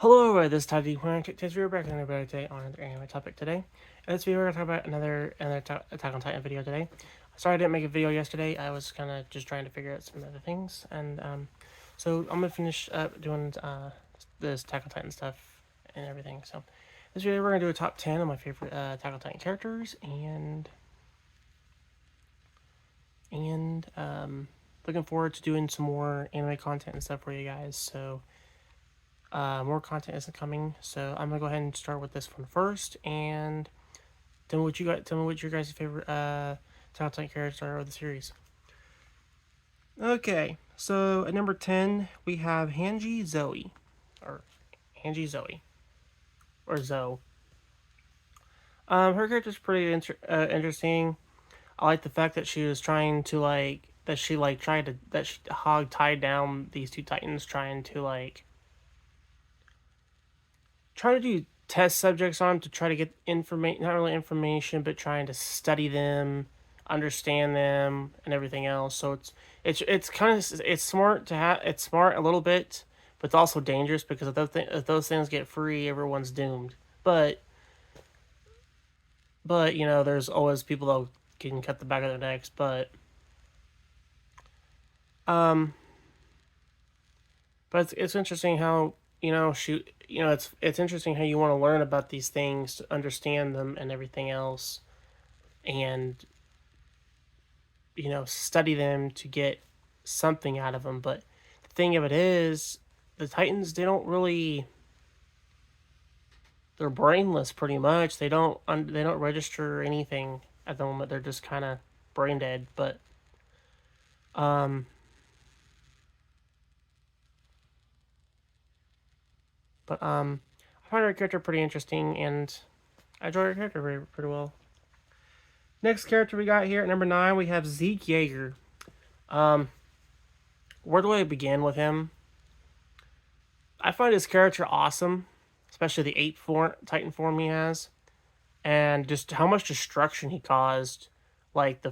Hello, this is Taddy. We're going to take video back another today on another anime topic today. In this video, we're going to talk about another Attack on Titan video today. Sorry I didn't make a video yesterday. I was kind of just trying to figure out some other things. So I'm going to finish up doing this Attack on Titan stuff and everything. So this video, we're going to do a top 10 of my favorite Attack on Titan characters and looking forward to doing some more anime content and stuff for you guys. So more content isn't coming, so I'm gonna go ahead and start with this one first, and tell me what your guys' favorite Attack on Titan characters are of the series. Okay, so at number 10 we have Hanji Zoe, or Hanji Zoe, or Zoe. Her character's pretty interesting. I like the fact that she was trying to that she hog tied down these two titans, trying to do test subjects on to try to get information, not really information, but trying to study them, understand them, and everything else. So it's kind of it's smart to have it's smart a little bit, but it's also dangerous because if those things get free, everyone's doomed. But there's always people that can cut the back of their necks. Um, but it's interesting how it's interesting how you want to learn about these things to understand them and everything else, and study them to get something out of them. But the thing of it is, the Titans, they're brainless pretty much. They don't register anything at the moment. They're just kind of brain dead. Um but I find her character pretty interesting, and I enjoy her character pretty well. Next character we got here at number 9, we have Zeke Yeager. Um, where do I begin with him? I find his character awesome, especially the Titan form he has, and just how much destruction he caused. Like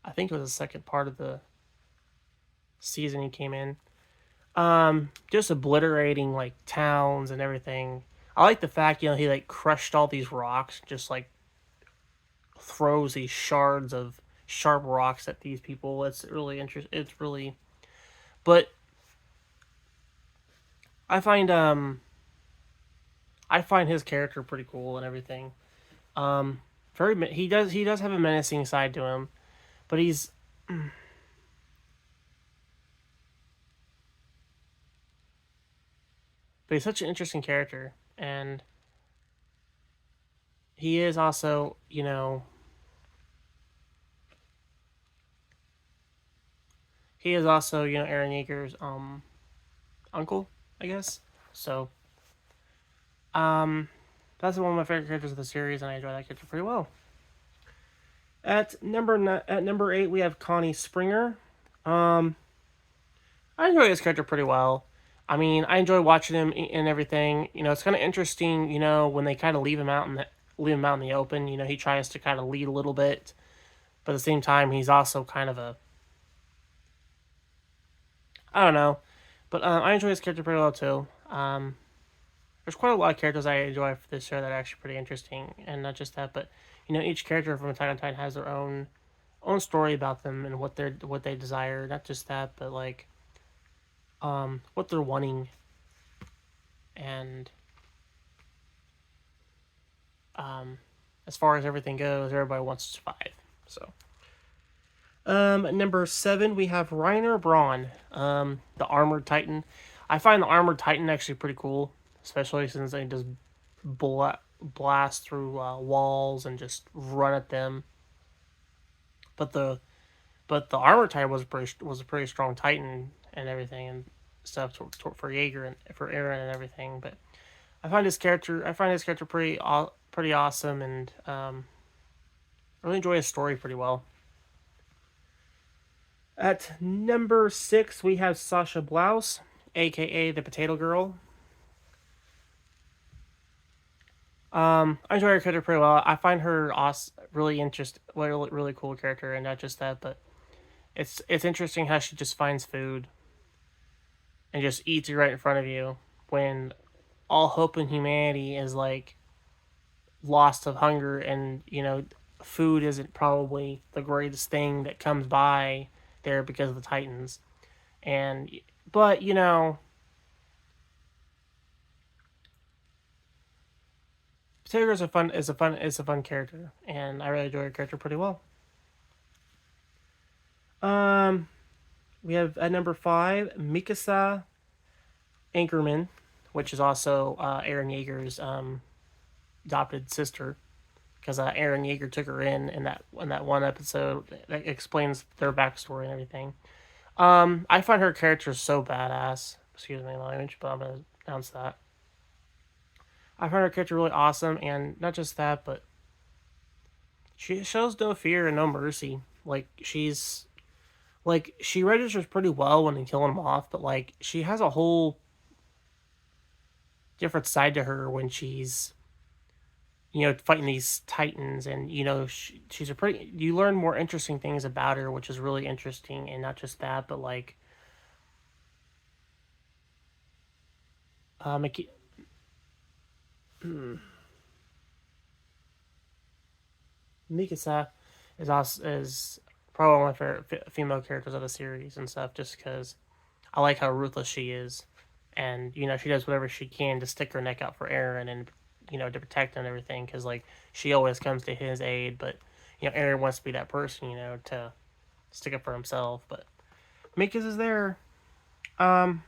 I think it was the second part of the season he came in. Just obliterating like towns and everything. I like the fact he like crushed all these rocks, just like throws these shards of sharp rocks at these people. It's really interesting. It's really, but I find I find his character pretty cool and everything. Very he does have a menacing side to him, but he's such an interesting character, and he is also Eren Yeager's uncle, I guess. So that's one of my favorite characters of the series, and I enjoy that character pretty well. At number 8 we have Connie Springer. Um, I enjoy his character pretty well. I mean, I enjoy watching him and everything. It's kind of interesting. When they kind of leave him out in the open. He tries to kind of lead a little bit, but at the same time, he's also kind of a I don't know. But I enjoy his character pretty well too. There's quite a lot of characters I enjoy for this show that are actually pretty interesting, and not just that, but each character from Attack on Titan has their own story about them and what they desire. Not just that, but like what they're wanting, and as far as everything goes, everybody wants to survive. So number 7 we have Reiner Braun, the Armored Titan. I find the Armored Titan actually pretty cool, especially since they just blast through walls and just run at them. But the Armored Titan was a pretty strong Titan and everything and stuff for Jaeger and for Eren and everything. But I find his character pretty awesome, and I really enjoy his story pretty well. At number 6, we have Sasha Blouse, aka the Potato Girl. I enjoy her character pretty well. I find her really cool character, and not just that, but it's interesting how she just finds food. and just eats you right in front of you when all hope in humanity is like lost of hunger, and food isn't probably the greatest thing that comes by there because of the Titans. And but Sager is a fun character, and I really enjoy her character pretty well. Um, we have at number 5 Mikasa Anchorman, which is also Eren Yeager's adopted sister, because Eren Yeager took her in that one episode that explains their backstory and everything. I find her character so badass. Excuse me, my language, but I'm gonna announce that. I find her character really awesome, and not just that, but she shows no fear and no mercy. She registers pretty well when they kill him off, but like she has a whole different side to her when she's fighting these titans, and she's a pretty. You learn more interesting things about her, which is really interesting, and not just that, but like Miki, Mikasa is probably one of my favorite female characters of the series and stuff, just because I like how ruthless she is, and she does whatever she can to stick her neck out for Eren, and to protect him and everything, because like she always comes to his aid, but Eren wants to be that person, to stick up for himself. But Mikas is there. Um,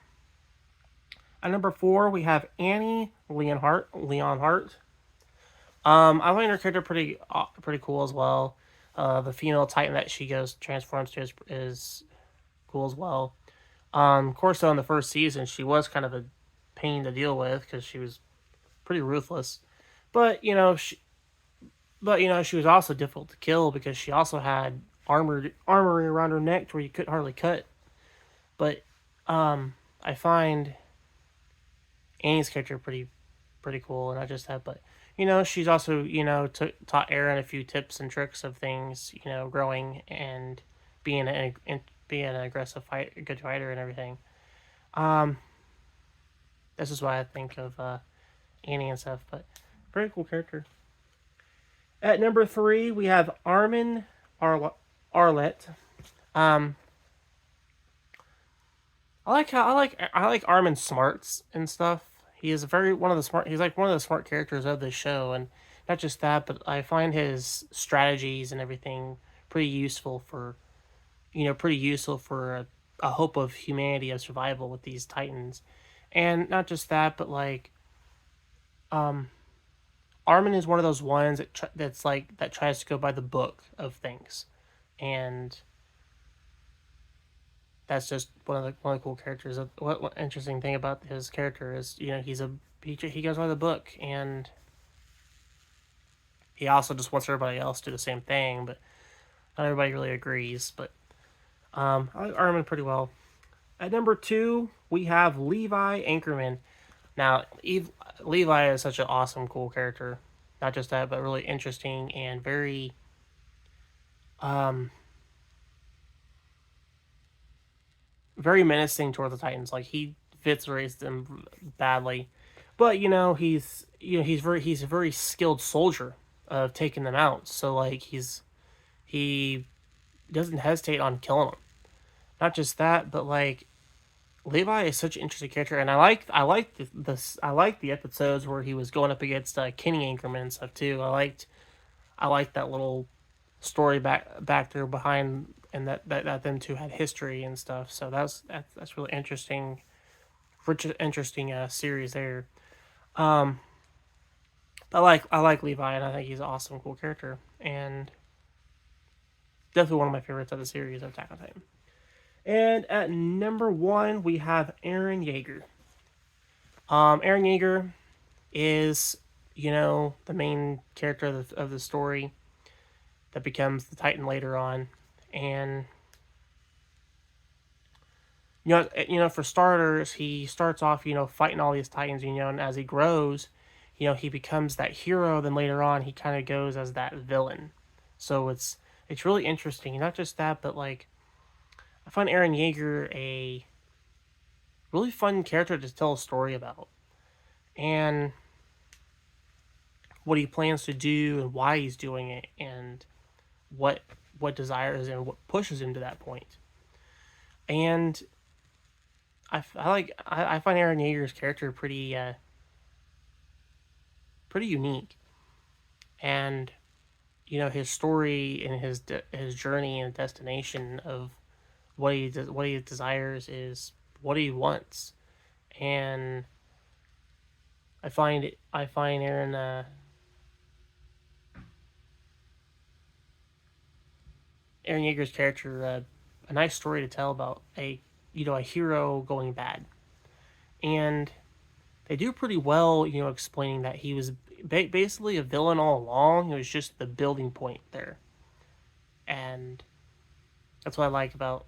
at number 4 we have Annie Leonhart. Leonhart. I find her character pretty cool as well. The female Titan that she goes transforms to is cool as well. Of course, though, in the first season, she was kind of a pain to deal with because she was pretty ruthless. But she was also difficult to kill because she also had armory around her neck where you couldn't hardly cut. But I find Annie's character pretty cool, and not just that, but she's also taught Eren a few tips and tricks of things, growing and being an aggressive good fighter and everything. Um, this is why I think of Annie and stuff, but very cool character. At number 3, we have Arlette. Um, I like Armin's smarts and stuff. He is very one of the smart. He's like one of the smart characters of the show, and not just that, but I find his strategies and everything pretty useful for a hope of humanity of survival with these titans, and not just that, but like um, Armin is one of those ones that's like that tries to go by the book of things, and that's just one of the cool characters. What interesting thing about his character is he goes by the book, and he also just wants everybody else to do the same thing, but not everybody really agrees. But I like Armin pretty well. At number 2, we have Levi Anchorman. Now, Levi is such an awesome, cool character. Not just that, but really interesting and um, very menacing toward the Titans. Like he eviscerates them badly, but he's a very skilled soldier of taking them out. So like he doesn't hesitate on killing them. Not just that, but like Levi is such an interesting character, and I like the episodes where he was going up against Kenny Anchorman and stuff too. I liked that little story back there behind, and that them two had history and stuff. So that's really interesting, rich interesting series there. Um, I like Levi, and I think he's an awesome, cool character, and definitely one of my favorites of the series of Attack on Titan. And at number 1, we have Eren Yeager. Eren Yeager is, the main character of the story that becomes the Titan later on. And, for starters, he starts off, fighting all these Titans, and as he grows, he becomes that hero. Then later on, he kind of goes as that villain. So it's really interesting. Not just that, but like, I find Eren Yeager really fun character to tell a story about, and what he plans to do and why he's doing it, and what what desires and what pushes him to that point. And I find Aaron Yeager's character pretty unique, and his story and his journey and destination of what he desires is what he wants. And I find Aaron Yeager's character a nice story to tell about a hero going bad. And they do pretty well, explaining that he was basically a villain all along. It was just the building point there, and that's what I like about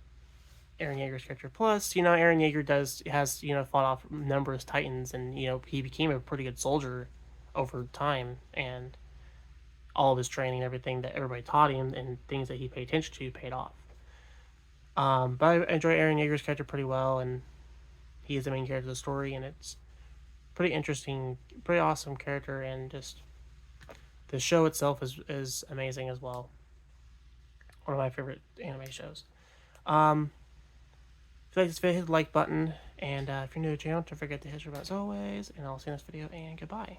Aaron Yeager's character. Plus, Aaron Yeager has fought off numerous Titans, and he became a pretty good soldier over time, and all of his training and everything that everybody taught him and things that he paid attention to paid off. But I enjoy Aaron Yeager's character pretty well, and he is the main character of the story, and it's pretty interesting, pretty awesome character, and just the show itself is amazing as well. One of my favorite anime shows. If you like this video, hit the like button, and if you're new to the channel, don't forget to hit subscribe as always, and I'll see you in this video, and goodbye.